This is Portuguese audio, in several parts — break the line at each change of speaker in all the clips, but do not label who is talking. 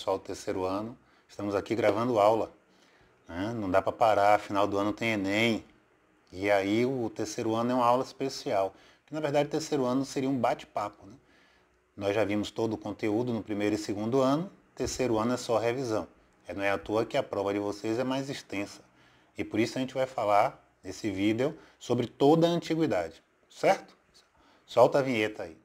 pessoal do terceiro ano. Estamos aqui gravando aula, né? Não dá para parar, final do ano tem Enem. E aí o terceiro ano é uma aula especial. Que na verdade o terceiro ano seria um bate-papo, né? Nós já vimos todo o conteúdo no primeiro e segundo ano, terceiro ano é só revisão. Não é à toa que a prova de vocês é mais extensa. E por isso a gente vai falar nesse vídeo sobre toda a antiguidade, certo? Solta a vinheta aí.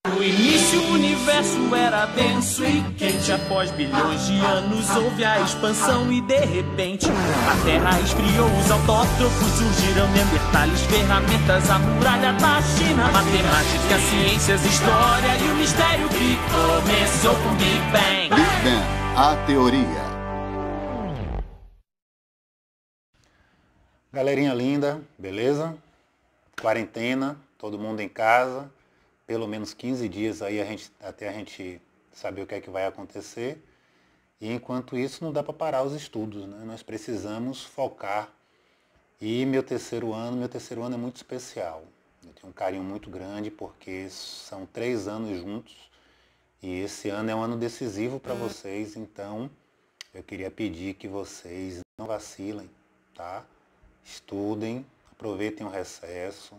No início o universo era denso e quente. Após bilhões de anos houve a expansão e de repente a Terra esfriou, os autótrofos surgiram, neandertales, ferramentas, a muralha da China, matemática, ciências, história e o mistério que começou com Big Bang.
Big Bang, a teoria.
Galerinha linda, beleza? Quarentena, todo mundo em casa. Pelo menos 15 dias aí até a gente saber o que é que vai acontecer. E enquanto isso não dá para parar os estudos, né? Nós precisamos focar. E meu terceiro ano é muito especial. Eu tenho um carinho muito grande porque são 3 anos juntos. E esse ano é um ano decisivo para vocês, então eu queria pedir que vocês não vacilem, tá? Estudem, aproveitem o recesso.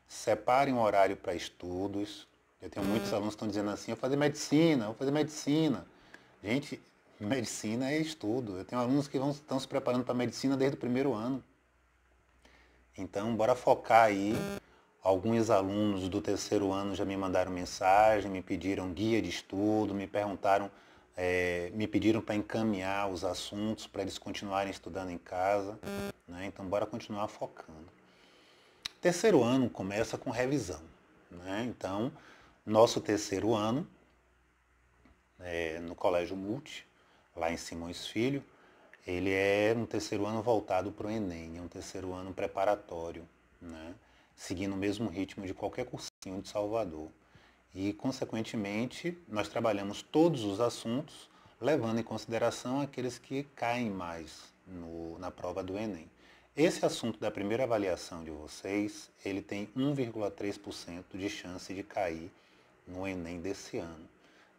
Separem um horário para estudos. Eu tenho muitos alunos que estão dizendo assim, eu vou fazer medicina. Gente, medicina é estudo. Eu tenho alunos que estão se preparando para medicina desde o primeiro ano. Então, bora focar aí. Alguns alunos do terceiro ano já me mandaram mensagem, me pediram guia de estudo, me pediram para encaminhar os assuntos para eles continuarem estudando em casa, né? Então, bora continuar focando. Terceiro ano começa com revisão, né? Então, nosso terceiro ano, no Colégio Multi, lá em Simões Filho, ele é um terceiro ano voltado para o Enem, é um terceiro ano preparatório, né? Seguindo o mesmo ritmo de qualquer cursinho de Salvador. E, consequentemente, nós trabalhamos todos os assuntos, levando em consideração aqueles que caem mais na prova do Enem. Esse assunto da primeira avaliação de vocês, ele tem 1,3% de chance de cair no Enem desse ano,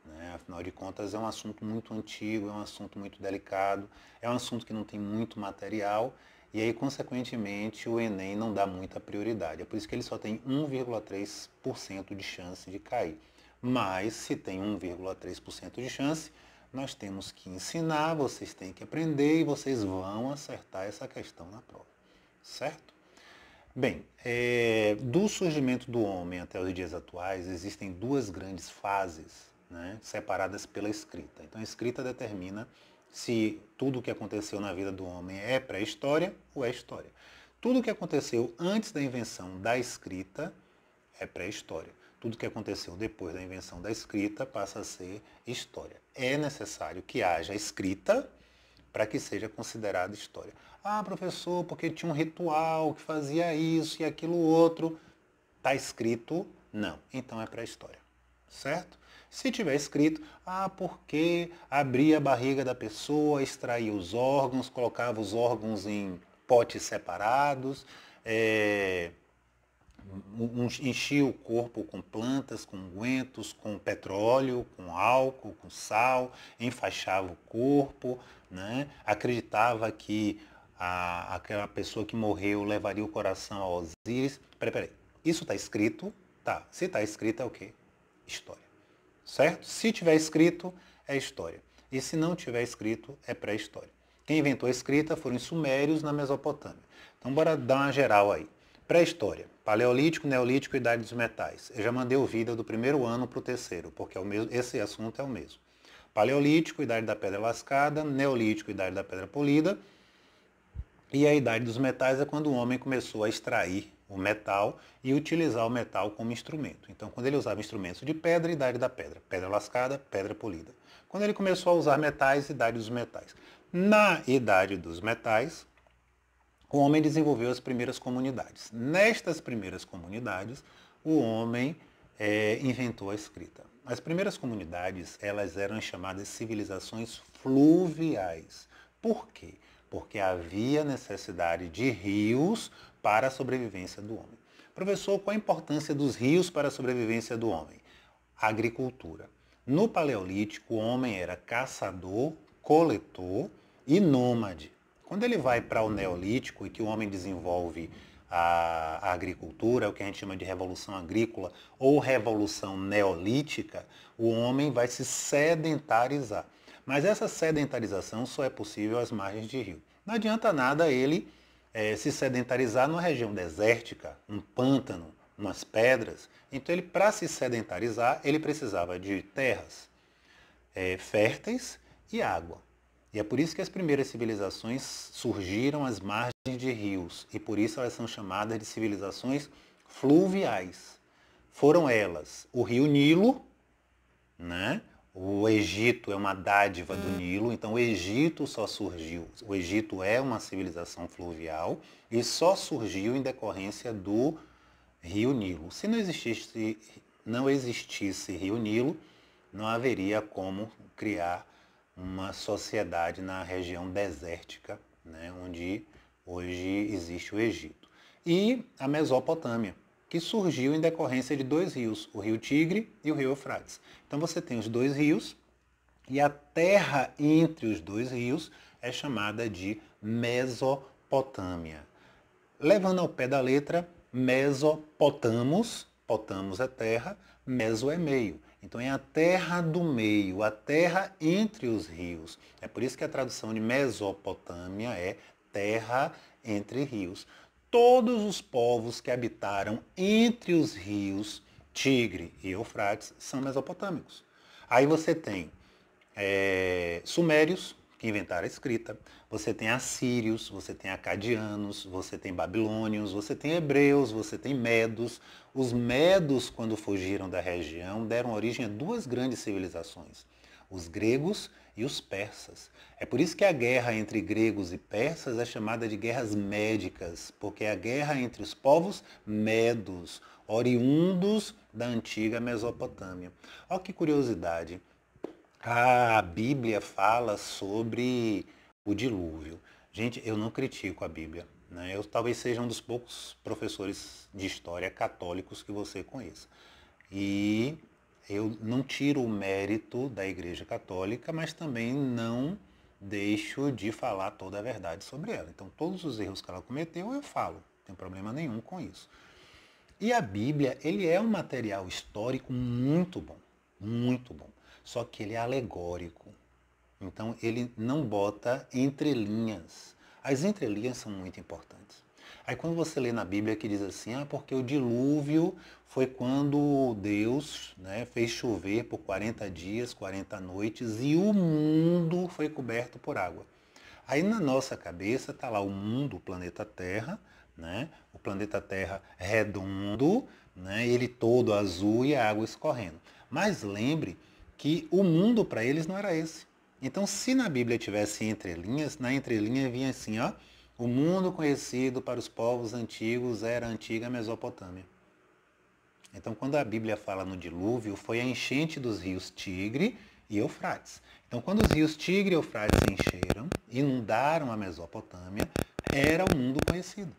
né? Afinal de contas, é um assunto muito antigo, é um assunto muito delicado, é um assunto que não tem muito material e aí, consequentemente, o Enem não dá muita prioridade. É por isso que ele só tem 1,3% de chance de cair. Mas, se tem 1,3% de chance, nós temos que ensinar, vocês têm que aprender e vocês vão acertar essa questão na prova, certo? Bem, do surgimento do homem até os dias atuais, existem 2 grandes fases, né, separadas pela escrita. Então, a escrita determina se tudo o que aconteceu na vida do homem é pré-história ou é história. Tudo o que aconteceu antes da invenção da escrita é pré-história. Tudo que aconteceu depois da invenção da escrita passa a ser história. É necessário que haja escrita para que seja considerada história. Ah, professor, porque tinha um ritual que fazia isso e aquilo outro. Está escrito? Não. Então é pré-história. Certo? Se tiver escrito, porque abria a barriga da pessoa, extraía os órgãos, colocava os órgãos em potes separados, enchia o corpo com plantas, com ungüentos, com petróleo, com álcool, com sal, enfaixava o corpo, né? Acreditava que aquela pessoa que morreu levaria o coração a Osíris. Peraí, isso está escrito? Tá. Se está escrito é o quê? História. Certo? Se tiver escrito, é história. E se não tiver escrito, é pré-história. Quem inventou a escrita foram os sumérios na Mesopotâmia. Então, bora dar uma geral aí. Pré-história, paleolítico, neolítico, idade dos metais. Eu já mandei o vídeo do primeiro ano para o terceiro, porque esse assunto é o mesmo. Paleolítico, idade da pedra lascada, neolítico, idade da pedra polida. E a idade dos metais é quando o homem começou a extrair o metal e utilizar o metal como instrumento. Então, quando ele usava instrumentos de pedra, idade da pedra. Pedra lascada, pedra polida. Quando ele começou a usar metais, idade dos metais. Na idade dos metais, o homem desenvolveu as primeiras comunidades. Nestas primeiras comunidades, o homem inventou a escrita. As primeiras comunidades, elas eram chamadas civilizações fluviais. Por quê? Porque havia necessidade de rios para a sobrevivência do homem. Professor, qual a importância dos rios para a sobrevivência do homem? A agricultura. No Paleolítico, o homem era caçador, coletor e nômade. Quando ele vai para o Neolítico e que o homem desenvolve a agricultura, o que a gente chama de revolução agrícola ou revolução neolítica, o homem vai se sedentarizar. Mas essa sedentarização só é possível às margens de rio. Não adianta nada ele se sedentarizar numa região desértica, um pântano, umas pedras. Então, para se sedentarizar, ele precisava de terras férteis e água. E é por isso que as primeiras civilizações surgiram às margens de rios. E por isso elas são chamadas de civilizações fluviais. Foram elas o rio Nilo, né? O Egito é uma dádiva do Nilo, então o Egito só surgiu. O Egito é uma civilização fluvial e só surgiu em decorrência do rio Nilo. Se não existisse rio Nilo, não haveria como criar uma sociedade na região desértica, né, onde hoje existe o Egito. E a Mesopotâmia, que surgiu em decorrência de dois rios, o rio Tigre e o rio Eufrates. Então você tem os dois rios e a terra entre os dois rios é chamada de Mesopotâmia. Levando ao pé da letra, Mesopotamos, potamos é terra, meso é meio. Então é a terra do meio, a terra entre os rios. É por isso que a tradução de Mesopotâmia é terra entre rios. Todos os povos que habitaram entre os rios Tigre e Eufrates são mesopotâmicos. Aí você tem sumérios, que inventaram a escrita, você tem assírios, você tem acadianos, você tem babilônios, você tem hebreus, você tem medos. Os medos, quando fugiram da região, deram origem a duas grandes civilizações, os gregos e os persas. É por isso que a guerra entre gregos e persas é chamada de guerras médicas, porque é a guerra entre os povos medos, oriundos da antiga Mesopotâmia. Olha que curiosidade. A Bíblia fala sobre o dilúvio. Gente, eu não critico a Bíblia, né? Eu talvez seja um dos poucos professores de história católicos que você conheça. E eu não tiro o mérito da Igreja Católica, mas também não deixo de falar toda a verdade sobre ela. Então, todos os erros que ela cometeu, eu falo. Não tem problema nenhum com isso. E a Bíblia, ele é um material histórico muito bom, muito bom. Só que ele é alegórico. Então, ele não bota entrelinhas. As entrelinhas são muito importantes. Aí, quando você lê na Bíblia que diz assim, porque o dilúvio foi quando Deus, né, fez chover por 40 dias, 40 noites e o mundo foi coberto por água. Aí, na nossa cabeça, está lá o mundo, o planeta Terra, né, o planeta Terra redondo, né, ele todo azul e a água escorrendo. Mas lembre que o mundo para eles não era esse. Então, se na Bíblia tivesse entrelinhas, na entrelinha vinha assim, o mundo conhecido para os povos antigos era a antiga Mesopotâmia. Então, quando a Bíblia fala no dilúvio, foi a enchente dos rios Tigre e Eufrates. Então, quando os rios Tigre e Eufrates encheram, inundaram a Mesopotâmia, era o mundo conhecido.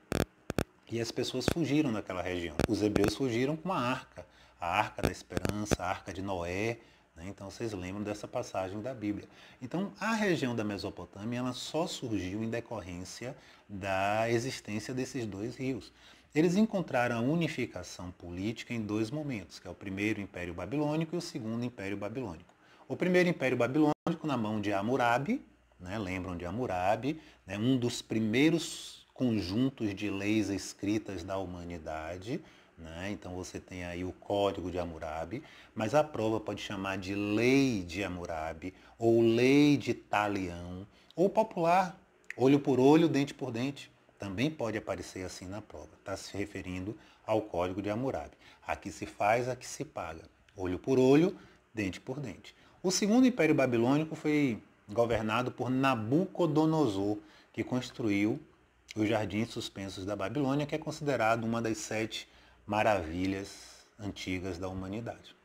E as pessoas fugiram daquela região. Os hebreus fugiram com a Arca da Esperança, a Arca de Noé. Então, vocês lembram dessa passagem da Bíblia. Então, a região da Mesopotâmia ela só surgiu em decorrência da existência desses dois rios. Eles encontraram a unificação política em dois momentos, que é o primeiro Império Babilônico e o segundo Império Babilônico. O primeiro Império Babilônico na mão de Hammurabi, né, lembram de Hammurabi, né, um dos primeiros conjuntos de leis escritas da humanidade, né? Então você tem aí o Código de Hammurabi, mas a prova pode chamar de Lei de Hammurabi, ou Lei de Talião, ou popular, olho por olho, dente por dente. Também pode aparecer assim na prova. Está se referindo ao Código de Hammurabi. Aqui se faz, aqui se paga. Olho por olho, dente por dente. O segundo Império Babilônico foi governado por Nabucodonosor, que construiu os Jardins Suspensos da Babilônia, que é considerado uma das 7 maravilhas antigas da humanidade,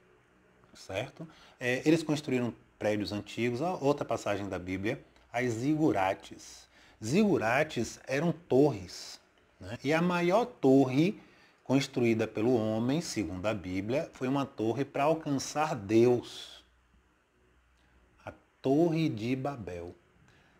certo? Eles construíram prédios antigos. Outra passagem da Bíblia, as zigurates. Zigurates eram torres, né? E a maior torre construída pelo homem, segundo a Bíblia, foi uma torre para alcançar Deus. Torre de Babel.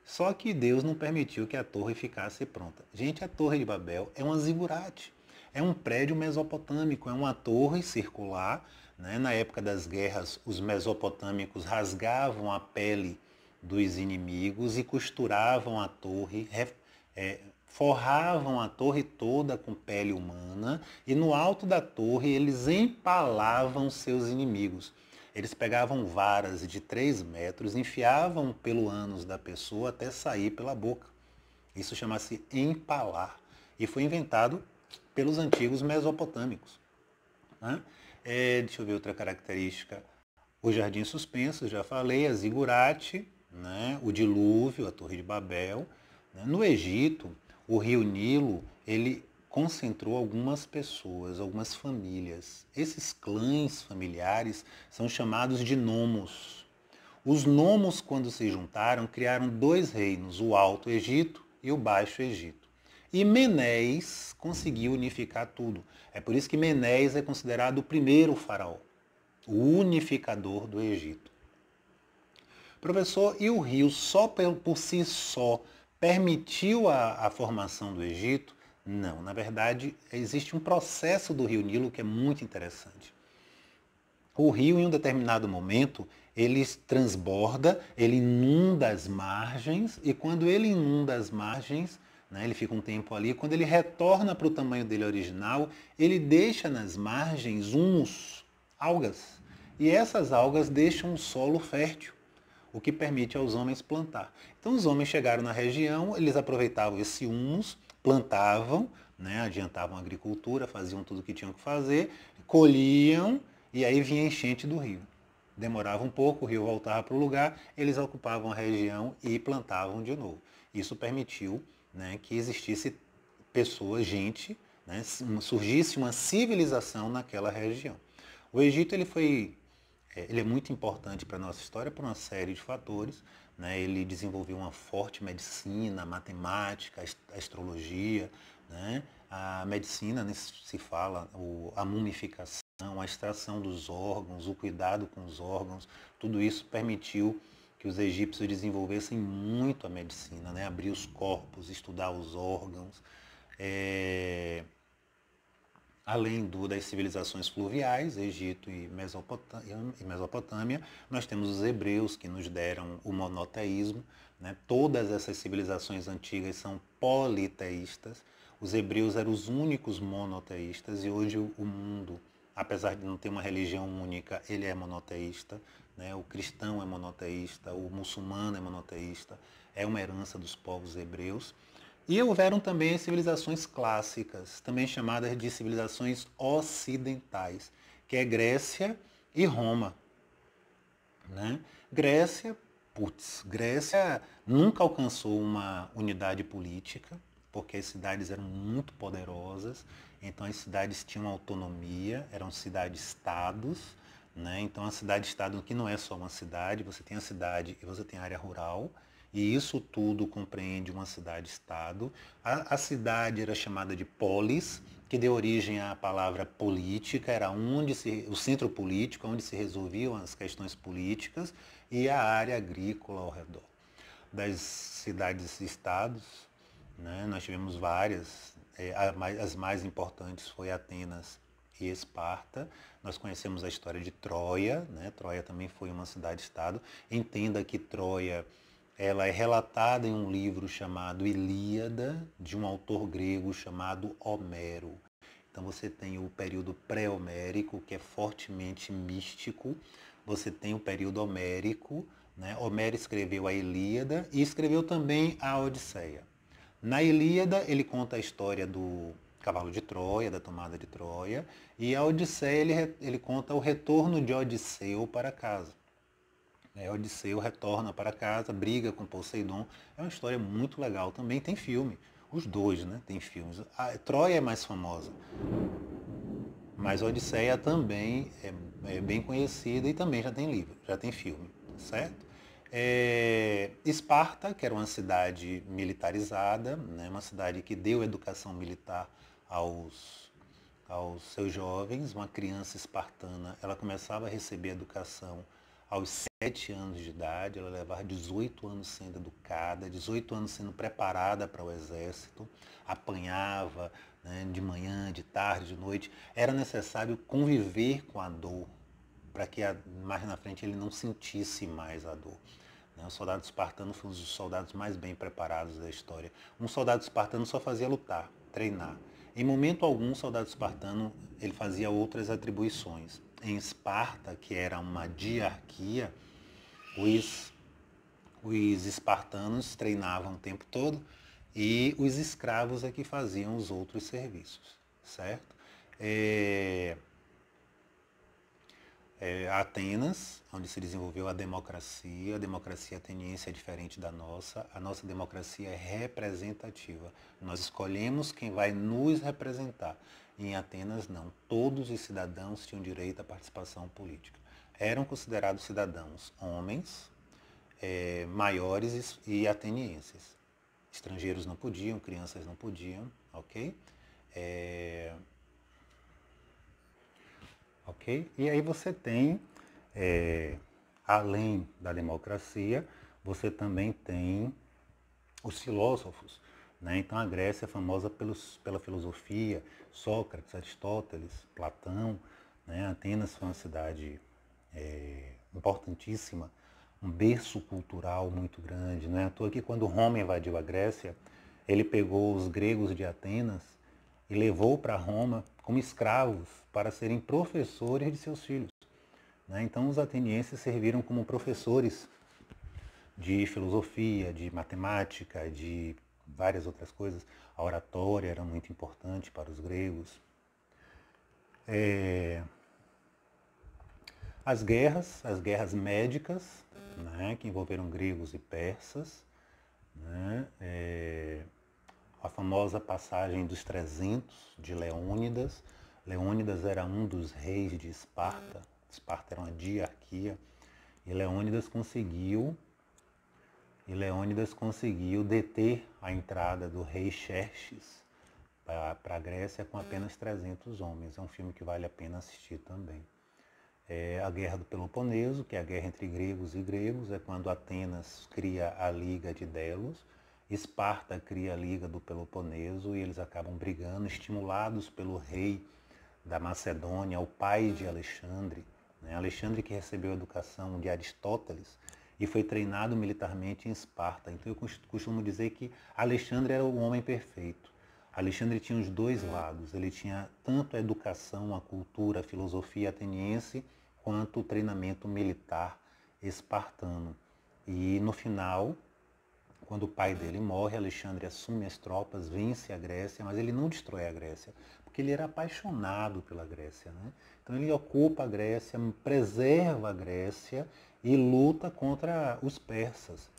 Só que Deus não permitiu que a torre ficasse pronta. Gente, a Torre de Babel é uma zigurate, é um prédio mesopotâmico, é uma torre circular, né? Na época das guerras, os mesopotâmicos rasgavam a pele dos inimigos e costuravam a torre, forravam a torre toda com pele humana e no alto da torre eles empalavam seus inimigos. Eles pegavam varas de 3 metros, enfiavam pelo ânus da pessoa até sair pela boca. Isso chama-se empalar. E foi inventado pelos antigos mesopotâmicos. Né? Deixa eu ver outra característica. O jardim suspenso, já falei, a zigurate, né? O dilúvio, a Torre de Babel. Né? No Egito, o rio Nilo, ele concentrou algumas pessoas, algumas famílias. Esses clãs familiares são chamados de nomos. Os nomos, quando se juntaram, criaram 2 reinos, o Alto Egito e o Baixo Egito. E Menéis conseguiu unificar tudo. É por isso que Menéis é considerado o primeiro faraó, o unificador do Egito. Professor, e o rio só por si só permitiu a formação do Egito? Não, na verdade, existe um processo do rio Nilo que é muito interessante. O rio, em um determinado momento, ele transborda, ele inunda as margens, e quando ele inunda as margens, né, ele fica um tempo ali, quando ele retorna para o tamanho dele original, ele deixa nas margens humus, algas. E essas algas deixam um solo fértil, o que permite aos homens plantar. Então os homens chegaram na região, eles aproveitavam esse humus, plantavam, né, adiantavam a agricultura, faziam tudo o que tinham que fazer, colhiam e aí vinha a enchente do rio. Demorava um pouco, o rio voltava para o lugar, eles ocupavam a região e plantavam de novo. Isso permitiu, né, que existisse pessoas, gente, né, surgisse uma civilização naquela região. O Egito ele é muito importante para a nossa história por uma série de fatores. Né? Ele desenvolveu uma forte medicina, matemática, astrologia. Né? A medicina, né, se fala, a mumificação, a extração dos órgãos, o cuidado com os órgãos, tudo isso permitiu que os egípcios desenvolvessem muito a medicina, né? Abrir os corpos, estudar os órgãos. Além das civilizações fluviais, Egito e Mesopotâmia, nós temos os hebreus que nos deram o monoteísmo. Né? Todas essas civilizações antigas são politeístas. Os hebreus eram os únicos monoteístas e hoje o mundo, apesar de não ter uma religião única, ele é monoteísta. Né? O cristão é monoteísta, o muçulmano é monoteísta, é uma herança dos povos hebreus. E houveram também as civilizações clássicas, também chamadas de civilizações ocidentais, que é Grécia e Roma. Né? Grécia nunca alcançou uma unidade política, porque as cidades eram muito poderosas, então as cidades tinham autonomia, eram cidades-estados. Né? Então a cidade-estado que não é só uma cidade, você tem a cidade e você tem a área rural, e isso tudo compreende uma cidade-estado. A cidade era chamada de polis, que deu origem à palavra política, era o centro político, onde se resolviam as questões políticas, e a área agrícola ao redor. Das cidades-estados, né, nós tivemos várias, as mais importantes foi Atenas e Esparta. Nós conhecemos a história de Troia, né? Troia também foi uma cidade-estado. Entenda que Troia ela é relatada em um livro chamado Ilíada, de um autor grego chamado Homero. Então você tem o período pré-homérico, que é fortemente místico. Você tem o período homérico, né? Homero escreveu a Ilíada e escreveu também a Odisseia. Na Ilíada ele conta a história do cavalo de Troia, da tomada de Troia, e a Odisseia ele conta o retorno de Odisseu para casa. Odisseu retorna para casa, briga com Poseidon. É uma história muito legal. Também tem filme. Os dois, né? Tem filmes. A Troia é mais famosa. Mas a Odisseia também é bem conhecida e também já tem livro, já tem filme. Certo? Esparta, que era uma cidade militarizada, né? Uma cidade que deu educação militar aos seus jovens. Uma criança espartana, ela começava a receber educação aos 7 anos de idade, ela levava 18 anos sendo educada, 18 anos sendo preparada para o exército, apanhava, né, de manhã, de tarde, de noite. Era necessário conviver com a dor para que mais na frente ele não sentisse mais a dor. O soldado espartano foi um dos soldados mais bem preparados da história. Um soldado espartano só fazia lutar, treinar. Em momento algum, o soldado espartano ele fazia outras atribuições. Em Esparta, que era uma diarquia, os espartanos treinavam o tempo todo e os escravos é que faziam os outros serviços, certo? Atenas, onde se desenvolveu a democracia ateniense é diferente da nossa. A nossa democracia é representativa. Nós escolhemos quem vai nos representar. Em Atenas, não. Todos os cidadãos tinham direito à participação política. Eram considerados cidadãos homens, maiores e atenienses. Estrangeiros não podiam, crianças não podiam, ok? Ok? E aí você tem, além da democracia, você também tem os filósofos. Né? Então a Grécia é famosa pela filosofia, Sócrates, Aristóteles, Platão. Né? Atenas foi uma cidade importantíssima, um berço cultural muito grande. Não é à toa que quando Roma invadiu a Grécia, ele pegou os gregos de Atenas e levou para Roma como escravos para serem professores de seus filhos. Né? Então os atenienses serviram como professores de filosofia, de matemática, de várias outras coisas. A oratória era muito importante para os gregos. As guerras médicas, né, que envolveram gregos e persas, né, a famosa passagem dos 300 de Leônidas. Leônidas era um dos reis de Esparta. Esparta era uma diarquia. E Leônidas conseguiu deter a entrada do rei Xerxes para a Grécia com apenas 300 homens. É um filme que vale a pena assistir também. A Guerra do Peloponeso, que é a guerra entre gregos e gregos, é quando Atenas cria a Liga de Delos, Esparta cria a Liga do Peloponeso e eles acabam brigando, estimulados pelo rei da Macedônia, o pai de Alexandre. Né? Alexandre que recebeu a educação de Aristóteles e foi treinado militarmente em Esparta. Então eu costumo dizer que Alexandre era o homem perfeito. Alexandre tinha os dois lados. Ele tinha tanto a educação, a cultura, a filosofia ateniense, quanto o treinamento militar espartano. E no final, quando o pai dele morre, Alexandre assume as tropas, vence a Grécia, mas ele não destrói a Grécia, porque ele era apaixonado pela Grécia. Né? Então ele ocupa a Grécia, preserva a Grécia e luta contra os persas.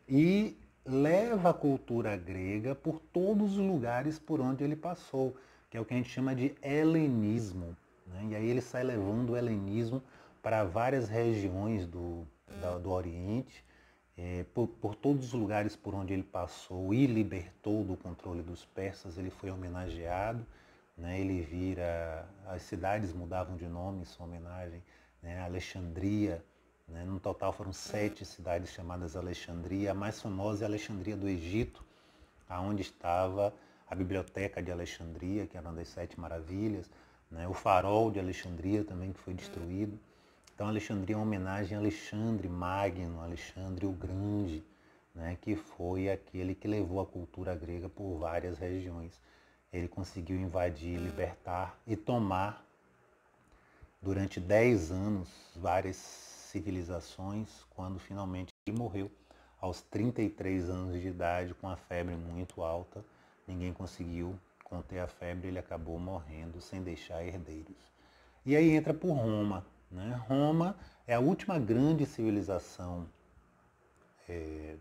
E leva a cultura grega por todos os lugares por onde ele passou, que é o que a gente chama de helenismo. Né? E aí ele sai levando o helenismo para várias regiões do Oriente, por todos os lugares por onde ele passou e libertou do controle dos persas. Ele foi homenageado, né? Ele vira, as cidades mudavam de nome em sua homenagem, né? Alexandria, né? No total foram 7 cidades chamadas Alexandria. A mais famosa é a Alexandria do Egito, onde estava a Biblioteca de Alexandria, que era uma das 7 maravilhas, né? O Farol de Alexandria também, que foi destruído. Então Alexandria é uma homenagem a Alexandre Magno, Alexandre o Grande, né? Que foi aquele que levou a cultura grega por várias regiões. Ele conseguiu invadir, libertar e tomar durante 10 anos várias civilizações, quando finalmente ele morreu aos 33 anos de idade com a febre muito alta. Ninguém conseguiu conter a febre, ele acabou morrendo sem deixar herdeiros. E aí entra por Roma. Né? Roma é a última grande civilização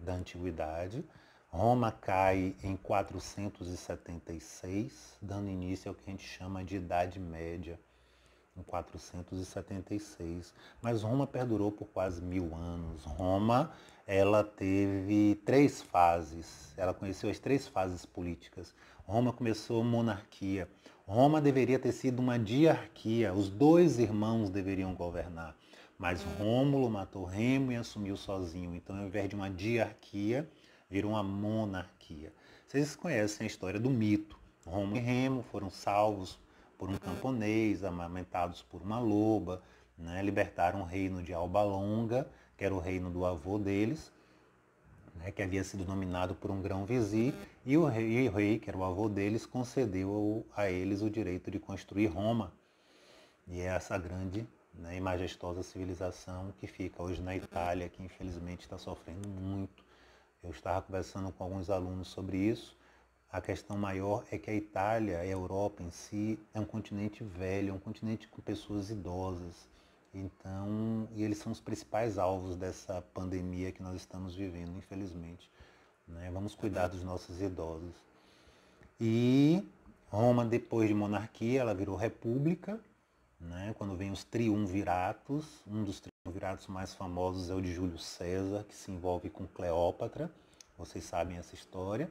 da antiguidade. Roma cai em 476, dando início ao que a gente chama de Idade Média, em 476. Mas Roma perdurou por quase 1000 anos. Roma, ela teve 3 fases, ela conheceu as 3 fases políticas. Roma começou monarquia. Roma deveria ter sido uma diarquia, os 2 irmãos deveriam governar. Mas Rômulo matou Remo e assumiu sozinho. Então, ao invés de uma diarquia, virou uma monarquia. Vocês conhecem a história do mito. Rômulo e Remo foram salvos por um camponês, amamentados por uma loba, né? Libertaram o reino de Alba Longa, que era o reino do avô deles, né? Que havia sido nominado por um grão-vizir, e o rei, que era o avô deles, concedeu a eles o direito de construir Roma. E é essa grande, né, e majestosa civilização que fica hoje na Itália, que infelizmente está sofrendo muito. Eu estava conversando com alguns alunos sobre isso. A questão maior é que a Itália, a Europa em si, é um continente velho, é um continente com pessoas idosas. Então, e eles são os principais alvos dessa pandemia que nós estamos vivendo, infelizmente, né? Vamos cuidar dos nossos idosos. E Roma, depois de monarquia, ela virou república, né? Quando vem os triunviratos, um dos triunviratos mais famosos é o de Júlio César, que se envolve com Cleópatra. Vocês sabem essa história,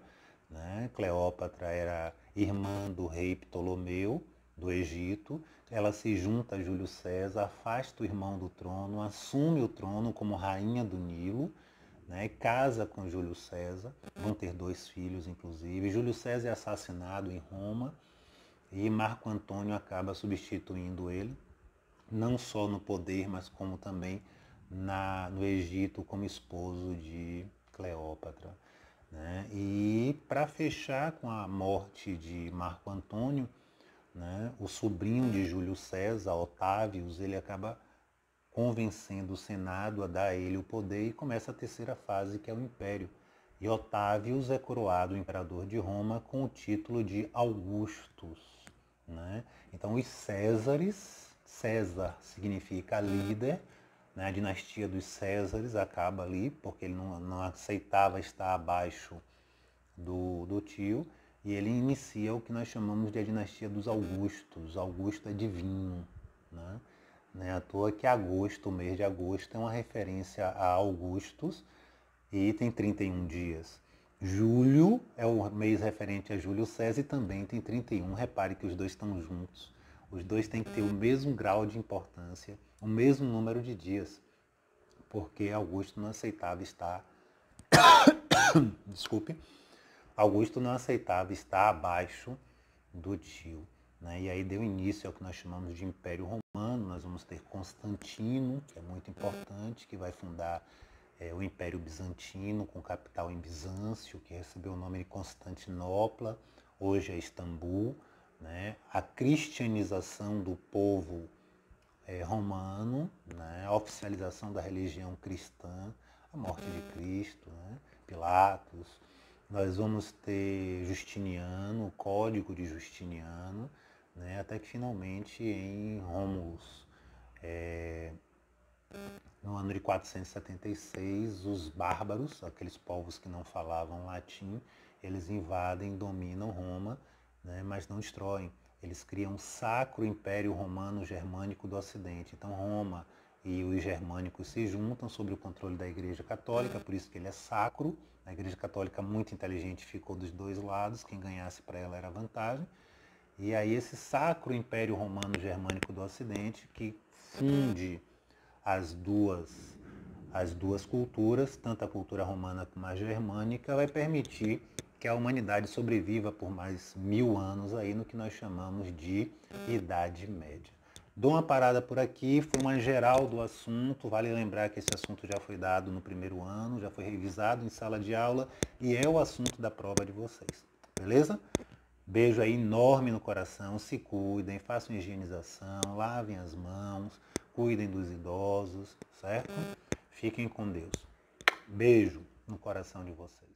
né? Cleópatra era irmã do rei Ptolomeu, do Egito. Ela se junta a Júlio César, afasta o irmão do trono, assume o trono como rainha do Nilo, né? Casa com Júlio César, vão ter 2 filhos, inclusive. Júlio César é assassinado em Roma e Marco Antônio acaba substituindo ele, não só no poder, mas como também no Egito como esposo de Cleópatra, né? E para fechar com a morte de Marco Antônio, né, o sobrinho de Júlio César, Otávios, ele acaba convencendo o Senado a dar a ele o poder e começa a terceira fase, que é o Império. E Otávios é coroado imperador de Roma com o título de Augustus, né? Então os Césares, César significa líder, né? A dinastia dos Césares acaba ali, porque ele não aceitava estar abaixo do tio, e ele inicia o que nós chamamos de a dinastia dos Augustos. Augusto é divino, né? Não é à toa que agosto, o mês de agosto, é uma referência a Augustus e tem 31 dias. Julho é o mês referente a Júlio César e também tem 31. Repare que os dois estão juntos. Os dois têm que ter o mesmo grau de importância, o mesmo número de dias, porque Augusto não aceitava estar... Desculpe. Augusto não aceitava estar abaixo do tio, né? E aí deu início ao que nós chamamos de Império Romano. Nós vamos ter Constantino, que é muito importante, que vai fundar o Império Bizantino, com capital em Bizâncio, que recebeu o nome de Constantinopla, hoje é Istambul, né? A cristianização do povo romano, né? A oficialização da religião cristã, a morte de Cristo, né? Pilatos. Nós vamos ter Justiniano, o Código de Justiniano, né? Até que finalmente em Rômulus, no ano de 476, os bárbaros, aqueles povos que não falavam latim, eles invadem, dominam Roma, né? Mas não destroem. Eles criam um sacro Império Romano Germânico do Ocidente. Então Roma e os germânicos se juntam sob o controle da Igreja Católica, por isso que ele é sacro. A Igreja Católica, muito inteligente, ficou dos dois lados, quem ganhasse para ela era vantagem. E aí esse sacro Império Romano Germânico do Ocidente, que funde as duas culturas, tanto a cultura romana como a germânica, vai permitir que a humanidade sobreviva por mais 1000 anos aí no que nós chamamos de Idade Média. Dou uma parada por aqui, foi uma geral do assunto. Vale lembrar que esse assunto já foi dado no primeiro ano, já foi revisado em sala de aula e é o assunto da prova de vocês, beleza? Beijo aí enorme no coração, se cuidem, façam higienização, lavem as mãos, cuidem dos idosos, certo? Fiquem com Deus. Beijo no coração de vocês.